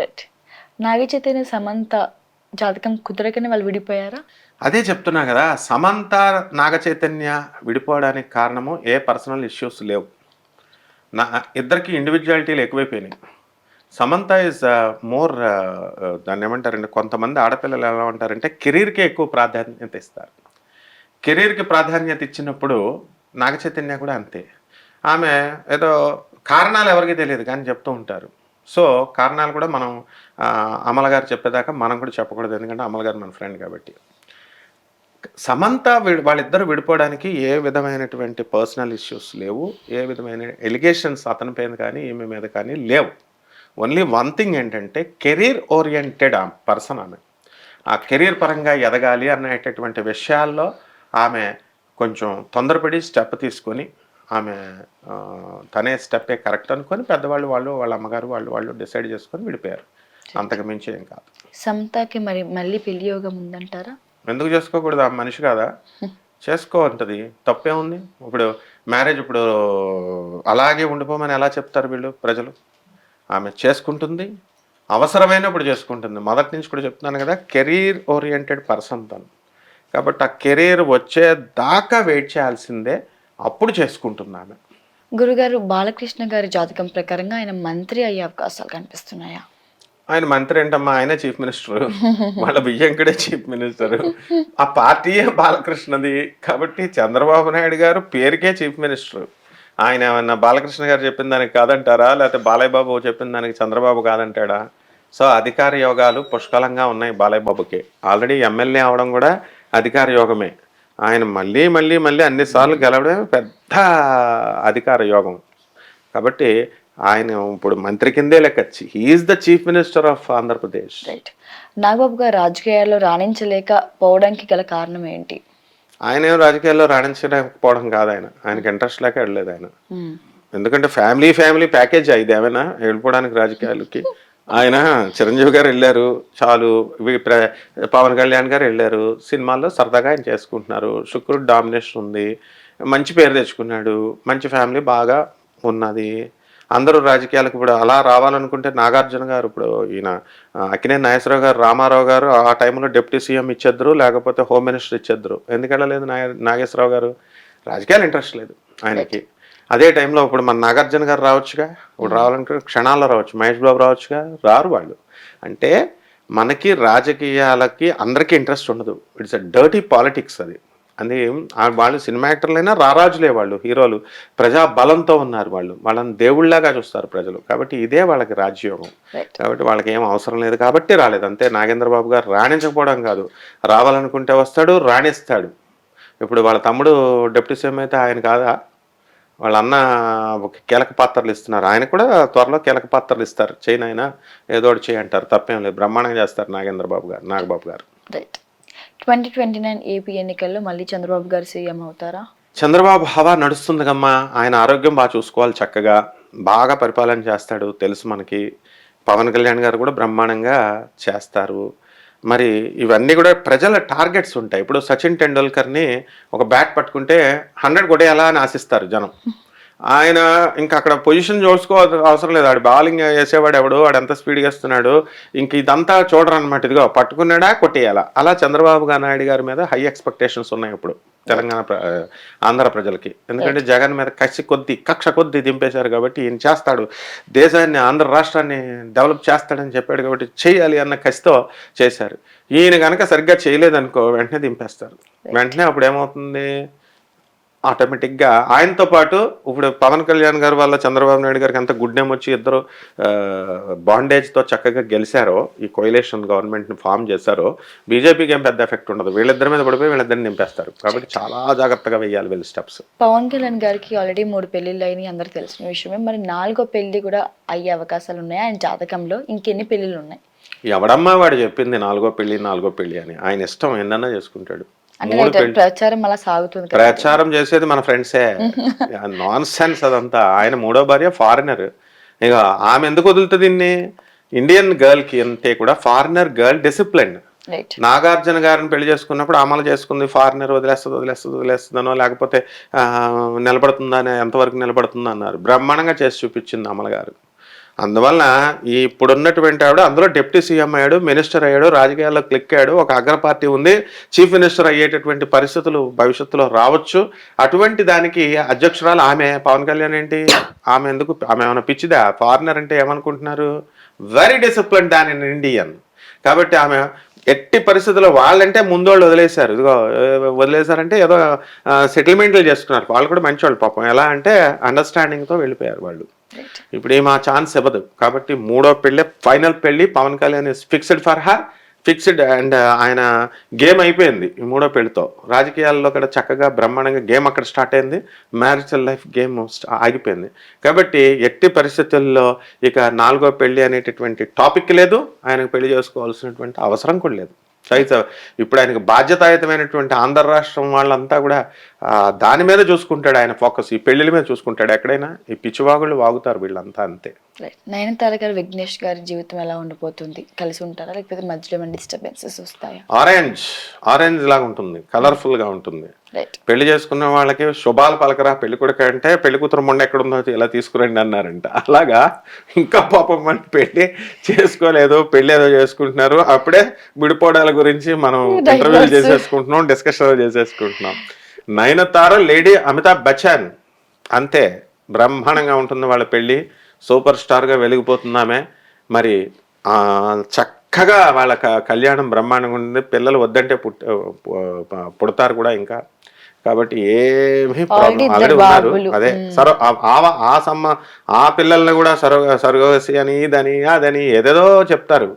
Right. Naga Chaitanya, Samantha జాతకం కుదరకనే వాళ్ళు విడిపోయారా? అదే చెప్తున్నా కదా! సమంత, నాగ చైతన్య విడిపోవడానికి కారణము ఏ పర్సనల్ ఇష్యూస్ లేవు. నా ఇద్దరికీ ఇండివిడ్యువాలిటీలు ఎక్కువైపోయినాయి. సమంత ఈజ్ మోర్ దాన్నేమంటారండి, కొంతమంది ఆడపిల్లలు ఎలా ఉంటారంటే కెరీర్‌కే ఎక్కువ ప్రాధాన్యత ఇస్తారు. కెరీర్‌కి ప్రాధాన్యత ఇచ్చినప్పుడు నాగ చైతన్య కూడా అంతే. ఆమె ఏదో కారణాలు ఎవరికీ తెలీదు కానీ చెప్తూ ఉంటారు. సో, కారణాలు కూడా మనం అమల గారు చెప్పేదాకా మనం కూడా చెప్పకూడదు. ఎందుకంటే అమల గారు మన ఫ్రెండ్ కాబట్టి. సమంత వాళ్ళిద్దరూ విడిపోవడానికి ఏ విధమైనటువంటి పర్సనల్ ఇష్యూస్ లేవు. ఏ విధమైన ఎలిగేషన్స్ అతని పైన కానీ, ఈమె మీద కానీ లేవు. ఓన్లీ వన్ థింగ్ ఏంటంటే కెరీర్ ఓరియెంటెడ్ పర్సన్ ఆమె. ఆ కెరీర్ పరంగా ఎదగాలి అనేటటువంటి విషయాల్లో ఆమె కొంచెం తొందరపడి స్టెప్ తీసుకొని ఆమె తనే స్టెప్పే కరెక్ట్ అనుకొని పెద్దవాళ్ళు వాళ్ళ అమ్మగారు వాళ్ళు డిసైడ్ చేసుకొని విడిపోయారు. అంతకు మించి ఏం కాదు. సమంతకి మరి మళ్ళీ పెళ్లి యోగం ఉందంటారా? ఎందుకు చేసుకోకూడదు? ఆ మనిషి కాదా? చేసుకో అంటది. తప్పేముంది? ఇప్పుడు మ్యారేజ్ ఇప్పుడు అలాగే ఉండిపోమని ఎలా చెప్తారు వీళ్ళు ప్రజలు? ఆమె చేసుకుంటుంది. అవసరమైనప్పుడు చేసుకుంటుంది. మొదటి నుంచి కూడా చెప్తున్నాను కదా! కెరీర్ ఓరియెంటెడ్ పర్సన్ తను. కాబట్టి ఆ కెరీర్ వచ్చేదాకా వెయిట్ చేయాల్సిందే. అప్పుడు చేసుకుంటుంది ఆమె. గురుగారు, బాలకృష్ణ గారి జాతకం ప్రకారంగా ఆయన మంత్రి అయ్యే అవకాశాలు కనిపిస్తున్నాయా? ఆయన మంత్రి ఏంటమ్మా? ఆయనే చీఫ్ మినిస్టర్. వాళ్ళ బియ్యంకుడే చీఫ్ మినిస్టర్. ఆ పార్టీయే బాలకృష్ణది. కాబట్టి చంద్రబాబు నాయుడు గారు పేరుకే చీఫ్ మినిస్టర్. ఆయన ఏమన్నా బాలకృష్ణ గారు చెప్పిన దానికి కాదంటారా? లేకపోతే బాలయ్య బాబు చెప్పిన దానికి చంద్రబాబు కాదంటాడా? సో అధికార యోగాలు పుష్కలంగా ఉన్నాయి బాలయ్య బాబుకి. ఆల్రెడీ ఎమ్మెల్యే అవడం కూడా అధికార యోగమే. ఆయన మళ్ళీ మళ్ళీ మళ్ళీ అన్నిసార్లు గెలవడమే పెద్ద అధికార యోగం. కాబట్టి ఆయన ఇప్పుడు మంత్రి కిందే లెక్కచ్చి he's the chief minister of Andhra Pradesh. Right. Nagababu గారు రాజకీయాల్లో రాణించలేకపోవడానికి గల కారణం ఏంటి? ఆయన ఏం రాజకీయాల్లో రాణించలేకపోవడం కాదు, ఆయనకి ఇంట్రెస్ట్ లేక వెళ్ళలేదు ఆయన. ఎందుకంటే ఫ్యామిలీ ప్యాకేజ్ ఇది ఏమైనా వెళ్ళిపోవడానికి రాజకీయాలకి. ఆయన చిరంజీవి గారు వెళ్ళారు చాలు, పవన్ కళ్యాణ్ గారు వెళ్ళారు, సినిమాల్లో సరదాగా ఆయన చేసుకుంటున్నారు. శుక్రుడు డామినేషన్ ఉంది, మంచి పేరు తెచ్చుకున్నాడు, మంచి ఫ్యామిలీ బాగా ఉన్నది. అందరూ రాజకీయాలకు ఇప్పుడు అలా రావాలనుకుంటే నాగార్జున గారు, ఇప్పుడు ఈయన అక్కినేని నాగేశ్వరరావు గారు, రామారావు గారు ఆ టైంలో డిప్యూటీ సీఎం ఇచ్చేద్దరు, లేకపోతే హోమ్ మినిస్టర్ ఇచ్చేద్దరు. ఎందుకు వెళ్ళలేదు నాగేశ్వరరావు గారు? రాజకీయాలు ఇంట్రెస్ట్ లేదు ఆయనకి. అదే టైంలో ఇప్పుడు మన నాగార్జున గారు రావచ్చుగా, ఇప్పుడు రావాలనుకుంటే క్షణాల్లో రావచ్చు. మహేష్ బాబు రావచ్చుగా, రారు వాళ్ళు. అంటే మనకి రాజకీయాలకి అందరికీ ఇంట్రెస్ట్ ఉండదు. ఇట్స్ అ డర్టీ పాలిటిక్స్ అది. అది వాళ్ళు సినిమా యాక్టర్లైనా రారాజులే, వాళ్ళు హీరోలు ప్రజా బలంతో ఉన్నారు. వాళ్ళని దేవుళ్లాగా చూస్తారు ప్రజలు. కాబట్టి ఇదే వాళ్ళకి రాజ్యోగం. కాబట్టి వాళ్ళకి ఏం అవసరం లేదు కాబట్టి రాలేదు అంతే. నాగేంద్రబాబు గారు రాణించకపోవడం కాదు, రావాలనుకుంటే వస్తాడు, రాణిస్తాడు. ఇప్పుడు వాళ్ళ తమ్ముడు డిప్యూటీ సీఎం అయితే ఆయన కాదా? వాళ్ళ అన్న కీలక పాత్రలు ఇస్తున్నారు, ఆయన కూడా త్వరలో కీలక పాత్రలు ఇస్తారు. చేయను ఆయన ఏదో ఒకటి చేయి అంటారు, తప్పేం లేదు. బ్రహ్మాండంగా చేస్తారు నాగబాబు గారు. 2029 ఏపీ ఎన్నికల్లో మళ్ళీ చంద్రబాబు గారు సీఎం అవుతారా? చంద్రబాబు హవా నడుస్తుందిగమ్మా. ఆయన ఆరోగ్యం బాగా చూసుకోవాలి, చక్కగా బాగా పరిపాలన చేస్తాడు తెలుసు మనకి. పవన్ కళ్యాణ్ గారు కూడా బ్రహ్మాండంగా చేస్తారు. మరి ఇవన్నీ కూడా ప్రజల టార్గెట్స్ ఉంటాయి. ఇప్పుడు సచిన్ టెండూల్కర్ని ఒక బ్యాట్ పట్టుకుంటే 100 కొట్టేయాలా అని ఆశిస్తారు జనం. ఆయన ఇంకా అక్కడ పొజిషన్ అవసరం లేదు. ఆడు బౌలింగ్ వేసేవాడు ఎవడు, వాడు ఎంత స్పీడ్గా వేస్తున్నాడు, ఇంక ఇదంతా చూడరు అనమాట. ఇదిగో పట్టుకున్నాడా కొట్టేయాలా. అలా చంద్రబాబు నాయుడు గారి మీద హై ఎక్స్పెక్టేషన్స్ ఉన్నాయి ఇప్పుడు తెలంగాణ ఆంధ్ర ప్రజలకి. ఎందుకంటే జగన్ మీద కక్ష కొద్ది దింపేశారు కాబట్టి ఈయన చేస్తాడు, దేశాన్ని ఆంధ్ర రాష్ట్రాన్ని డెవలప్ చేస్తాడని చెప్పాడు కాబట్టి చేయాలి అన్న కసితో చేశారు. ఈయన కనుక సరిగ్గా చేయలేదనుకో వెంటనే దింపేస్తారు. వెంటనే అప్పుడు ఏమవుతుంది, ఆటోమేటిక్గా ఆయనతో పాటు ఇప్పుడు పవన్ కళ్యాణ్ గారు వల్ల చంద్రబాబు నాయుడు గారికి ఎంత గుడ్ నేమ్ వచ్చి ఇద్దరు బాండేజ్తో చక్కగా గెలిచారో, ఈ కోయిలేషన్ గవర్నమెంట్ని ఫామ్ చేశారో, బీజేపీకి ఏం పెద్ద ఎఫెక్ట్ ఉండదు. వీళ్ళిద్దరి మీద పడిపోయి వీళ్ళిద్దరిని నింపేస్తారు. కాబట్టి చాలా జాగ్రత్తగా వేయాలి వీళ్ళు స్టెప్స్. పవన్ కళ్యాణ్ గారికి ఆల్రెడీ 3 పెళ్లిళ్ళు అయినాయి, అందరికి తెలిసిన విషయమే. మరి 4వ పెళ్లి కూడా అయ్యే అవకాశాలు ఉన్నాయి ఆయన జాతకంలో? ఇంకెన్ని పెళ్లిళ్ళు ఉన్నాయి? ఎవడమ్మా వాడు చెప్పింది 4వ పెళ్లి అని? ఆయన ఇష్టం, ఎన్నన్నా చేసుకుంటాడు. ప్రచారం అలా సాగుతుంది. ప్రచారం చేసేది మన ఫ్రెండ్సే. నాన్ సెన్స్ అదంతా. ఆయన 3వ భార్య ఫారినర్. ఇక ఆమె ఎందుకు వదులుతుంది దీన్ని? ఇండియన్ గర్ల్కి అంతే కూడా ఫారినర్ గర్ల్ డిసిప్లిన్. నాగార్జున గారిని పెళ్లి చేసుకున్నప్పుడు అమలు చేసుకుంది ఫారినర్, వదిలేస్తుందనో లేకపోతే నిలబడుతుందా, ఎంతవరకు నిలబడుతుందా అన్నారు. బ్రహ్మాండంగా చేసి చూపించింది అమల గారు. అందువల్ల ఈ ఇప్పుడున్నటువంటి ఆవిడ అందులో డిప్యూటీ సీఎం అయ్యాడు, మినిస్టర్ అయ్యాడు, రాజకీయాల్లో క్లిక్ అయ్యాడు, ఒక అగ్ర పార్టీ ఉంది, చీఫ్ మినిస్టర్ అయ్యేటటువంటి పరిస్థితులు భవిష్యత్తులో రావచ్చు. అటువంటి దానికి అధ్యక్షురాలు ఆమె. పవన్ కళ్యాణ్ ఏంటి, ఆమె ఎందుకు, ఆమె ఏమైనా పిచ్చిదా? ఫారినర్ అంటే ఏమనుకుంటున్నారు, very discipline than in Indian. కాబట్టి ఆమె ఎట్టి పరిస్థితుల్లో వాళ్ళంటే ముందోళ్ళు వదిలేశారు. ఇదిగో వదిలేశారంటే ఏదో సెటిల్మెంట్లు చేసుకున్నారు. వాళ్ళు కూడా మంచి వాళ్ళు పాపం. ఎలా అంటే అండర్స్టాండింగ్తో వెళ్ళిపోయారు వాళ్ళు. ఇప్పుడు ఏం ఆ ఛాన్స్ ఇవ్వదు. కాబట్టి మూడో పెళ్ళి, ఫైనల్ పెళ్ళి. Pawan Kalyan is fixed for her, fixed. And ఆయన గేమ్ అయిపోయింది ఈ మూడో పెళ్లితో. రాజకీయాల్లో కూడా చక్కగా బ్రహ్మాండంగా గేమ్ అక్కడ స్టార్ట్ అయింది. మ్యారిటల్ లైఫ్ గేమ్ ఆగిపోయింది. కాబట్టి ఎట్టి పరిస్థితుల్లో ఇక నాలుగో పెళ్లి అనేటటువంటి టాపిక్ లేదు, ఆయనకు పెళ్లి చేసుకోవాల్సినటువంటి అవసరం కూడా లేదు. అయితే ఇప్పుడు ఆయనకు బాధ్యతాయుతమైనటువంటి ఆంధ్ర రాష్ట్రం వాళ్ళంతా కూడా దాని మీద చూసుకుంటాడు ఆయన ఫోకస్, ఈ పెళ్లిల మీద చూసుకుంటాడు. ఎక్కడైనా ఈ పిచ్చివాగుళ్ళు వాగుతారు వీళ్ళంతా, అంతే. నయనతార గారు విఘ్నేష్ గారి జీవితం ఎలా ఉండిపోతుంది? కలిసి ఉంటారా, లేకపోతే మధ్యలో ఏమైనా డిస్టర్బెన్సెస్ వస్తాయా? ఆరెంజ్ లాగా ఉంటుంది, కలర్ఫుల్ గా ఉంటుంది. పెళ్లి చేసుకున్న వాళ్ళకి శుభాలు పలకరా పెళ్లి కొడుకు అంటే, పెళ్లి కూతురు మొండ ఎక్కడుందో ఇలా తీసుకురండి అన్నారంట. అలాగా ఇంకా పాపం మన పెళ్లి చేసుకోలేదు, పెళ్లి ఏదో చేసుకుంటున్నారు. అప్పుడే విడిపోవడాల గురించి మనం ఇంటర్వ్యూలు చేసేసుకుంటున్నాం, డిస్కషన్ చేసేసుకుంటున్నాం. నయనతార లేడీ అమితాబ్ బచ్చన్ అంతే, బ్రహ్మాండంగా ఉంటుంది వాళ్ళ పెళ్లి. సూపర్ స్టార్గా వెలిగిపోతున్నామే. మరి చక్కగా వాళ్ళ కళ్యాణం బ్రహ్మాండంగా ఉంటుంది. పిల్లలు వద్దంటే పుడతారు కూడా ఇంకా. కాబట్టి ఏమీ ప్రాబ్లం, ఆల్రెడీ ఉన్నారు. అదే ఆ పిల్లల్ని కూడా సర్గవసి అని ఇదని అదని ఏదేదో చెప్తారు.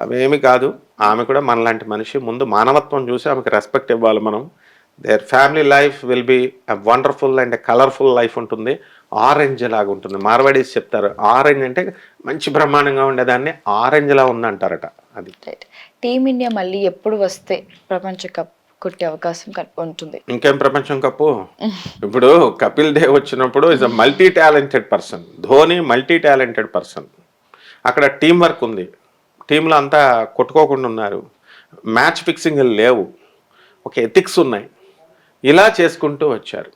అవేమి కాదు. ఆమె కూడా మనలాంటి మనిషి. ముందు మానవత్వం చూసి ఆమెకు రెస్పెక్ట్ ఇవ్వాలి మనం. Their family life will be wonderful and colourful life ఉంటుంది. ఆరెంజ్ లాగా ఉంటుంది. మార్వాడీస్ చెప్తారు ఆరెంజ్ అంటే మంచి బ్రహ్మాండంగా ఉండేదాన్ని ఆరెంజ్ లా ఉందంటారట. అది టీమిండియా మళ్ళీ ఎప్పుడు వస్తే ప్రపంచ కప్ కొట్టే అవకాశం ఉంటుంది? ఇంకేం ప్రపంచం కప్పు. ఇప్పుడు కపిల్ దేవ్ వచ్చినప్పుడు is a multi talented person. Dhoni multi talented person. అక్కడ టీం వర్క్ ఉంది, టీంలో అంతా కొట్టుకోకుండా ఉన్నారు, మ్యాచ్ ఫిక్సింగ్ లేవు, ఒక ఎథిక్స్ ఉన్నాయి. ఇలా చేసుకుంటూ వచ్చారు.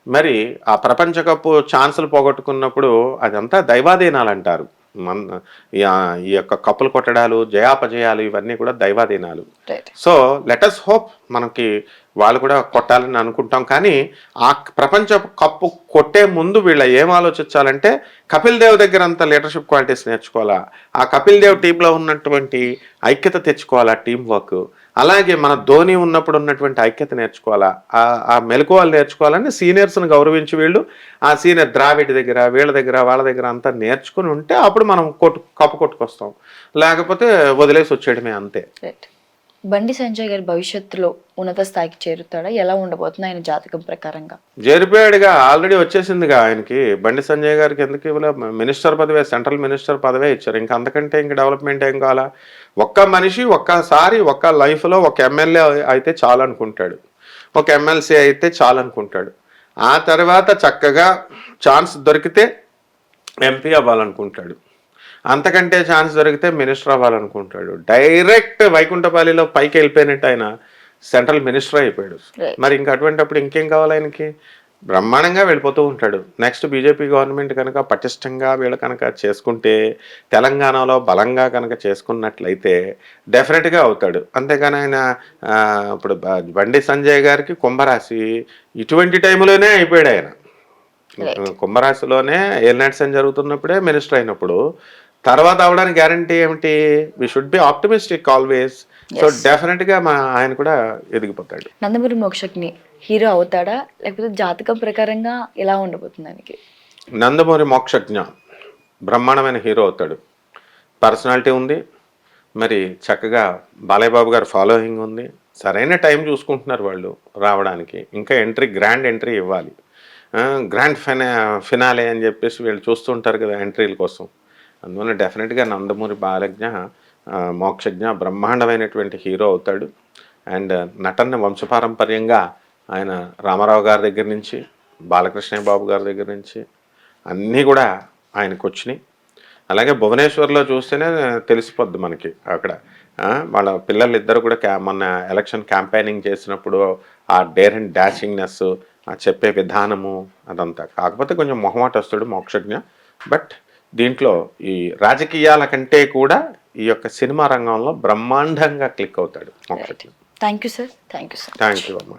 మరి ఆ ప్రపంచ కప్పు ఛాన్సులు పోగొట్టుకున్నప్పుడు అదంతా దైవాధీనాలు అంటారు. ఈ యొక్క కప్పులు కొట్టడాలు, జయాపజయాలు ఇవన్నీ కూడా దైవాధీనాలు. సో లెటస్ హోప్ మనకి వాళ్ళు కూడా కొట్టాలని అనుకుంటాం. కానీ ఆ ప్రపంచ కప్పు కొట్టే ముందు వీళ్ళ ఏం ఆలోచించాలంటే, కపిల్ దేవ్ దగ్గర అంత లీడర్షిప్ క్వాలిటీస్ నేర్చుకోవాలా, ఆ కపిల్ దేవ్ టీంలో ఉన్నటువంటి ఐక్యత తెచ్చుకోవాలా, టీం వర్క్. అలాగే మన ధోని ఉన్నప్పుడు ఉన్నటువంటి ఐక్యత నేర్చుకోవాలా, ఆ మెలకువలు నేర్చుకోవాలని సీనియర్స్ని గౌరవించి వీళ్ళు ఆ సీనియర్ ద్రావిడ్ దగ్గర, వీళ్ళ దగ్గర, వాళ్ళ దగ్గర అంతా నేర్చుకుని ఉంటే అప్పుడు మనం కప్పు కొట్టుకొస్తాం. లేకపోతే వదిలేసి వచ్చేయడమే, అంతే. బండి సంజయ్ గారి భవిష్యత్తులో ఉన్నత స్థాయికి చేరుతాడా? ఎలా ఉండబోతుంది ఆయన జాతకం ప్రకారంగా? చేరిపోయాడుగా, ఆల్రెడీ వచ్చేసిందిగా ఆయనకి. బండి సంజయ్ గారికి ఎందుకు ఇవ్వలే? మినిస్టర్ పదవే, సెంట్రల్ మినిస్టర్ పదవే ఇచ్చారు. ఇంకా అంతకంటే ఇంక డెవలప్మెంట్ ఏం కావాలా? ఒక్క మనిషి ఒక్కసారి ఒక్క లైఫ్లో ఒక ఎమ్మెల్యే అయితే చాలు అనుకుంటాడు, ఒక ఎమ్మెల్సీ అయితే చాలు అనుకుంటాడు. ఆ తర్వాత చక్కగా ఛాన్స్ దొరికితే ఎంపీ అవ్వాలనుకుంటాడు, అంతకంటే ఛాన్స్ దొరికితే మినిస్టర్ అవ్వాలనుకుంటాడు. డైరెక్ట్ వైకుంఠపాలిలో పైకి వెళ్ళిపోయినట్టు ఆయన సెంట్రల్ మినిస్టర్ అయిపోయాడు. మరి ఇంకా అటువంటిప్పుడు ఇంకేం కావాలి ఆయనకి? బ్రహ్మాండంగా వెళ్ళిపోతూ ఉంటాడు. నెక్స్ట్ బీజేపీ గవర్నమెంట్ కనుక పటిష్టంగా వీళ్ళు కనుక చేసుకుంటే, తెలంగాణలో బలంగా కనుక చేసుకున్నట్లయితే డెఫినెట్గా అవుతాడు. అంతేగాని ఆయన ఇప్పుడు బండి సంజయ్ గారికి కుంభరాశి ఇటువంటి టైంలోనే అయిపోయాడు ఆయన. కుంభరాశిలోనే ఏలినాటి శని జరుగుతున్నప్పుడే మినిస్టర్ అయినప్పుడు. తర్వాత అవడానికి గ్యారంటీ ఏమిటి? We should be optimistic always. So డెఫినెట్గా ఆయన కూడా ఎదిగిపోతాడు. నందమూరి మోక్షజ్ఞ హీరో అవుతాడా, లేకపోతే జాతకం ప్రకారంగా ఎలా ఉండబోతుంది ఆయనకి? నందమూరి మోక్షజ్ఞ బ్రహ్మాండమైన హీరో అవుతాడు. పర్సనాలిటీ ఉంది, మరి చక్కగా బాలయ్య బాబు గారు ఫాలోయింగ్ ఉంది. సరైన టైం చూసుకుంటున్నారు వాళ్ళు రావడానికి. ఇంకా గ్రాండ్ ఎంట్రీ ఇవ్వాలి. గ్రాండ్ ఫినాలే అని చెప్పేసి వీళ్ళు చూస్తుంటారు కదా ఎంట్రీల కోసం. అందువల్ల డెఫినెట్గా నందమూరి మోక్షజ్ఞ బ్రహ్మాండమైనటువంటి హీరో అవుతాడు. అండ్ నటన వంశపారంపర్యంగా ఆయన రామారావు గారి దగ్గర నుంచి, బాలకృష్ణ బాబు గారి దగ్గర నుంచి అన్నీ కూడా ఆయనకు వచ్చినాయి. అలాగే భువనేశ్వర్లో చూస్తేనే తెలిసిపోద్ది మనకి. అక్కడ వాళ్ళ పిల్లలిద్దరు కూడా మొన్న ఎలక్షన్ క్యాంపెయినింగ్ చేసినప్పుడు ఆ డేర్ అండ్ డాషింగ్నెస్, ఆ చెప్పే విధానము అదంతా. కాకపోతే కొంచెం మొహమాటస్తుడు మోక్షజ్ఞ. బట్ దీంట్లో ఈ రాజకీయాల కంటే కూడా ఈ యొక్క సినిమా రంగంలో బ్రహ్మాండంగా క్లిక్ అవుతాడు Mokshagna. Thank you sir. Thank you sir. Thank you అమ్మా.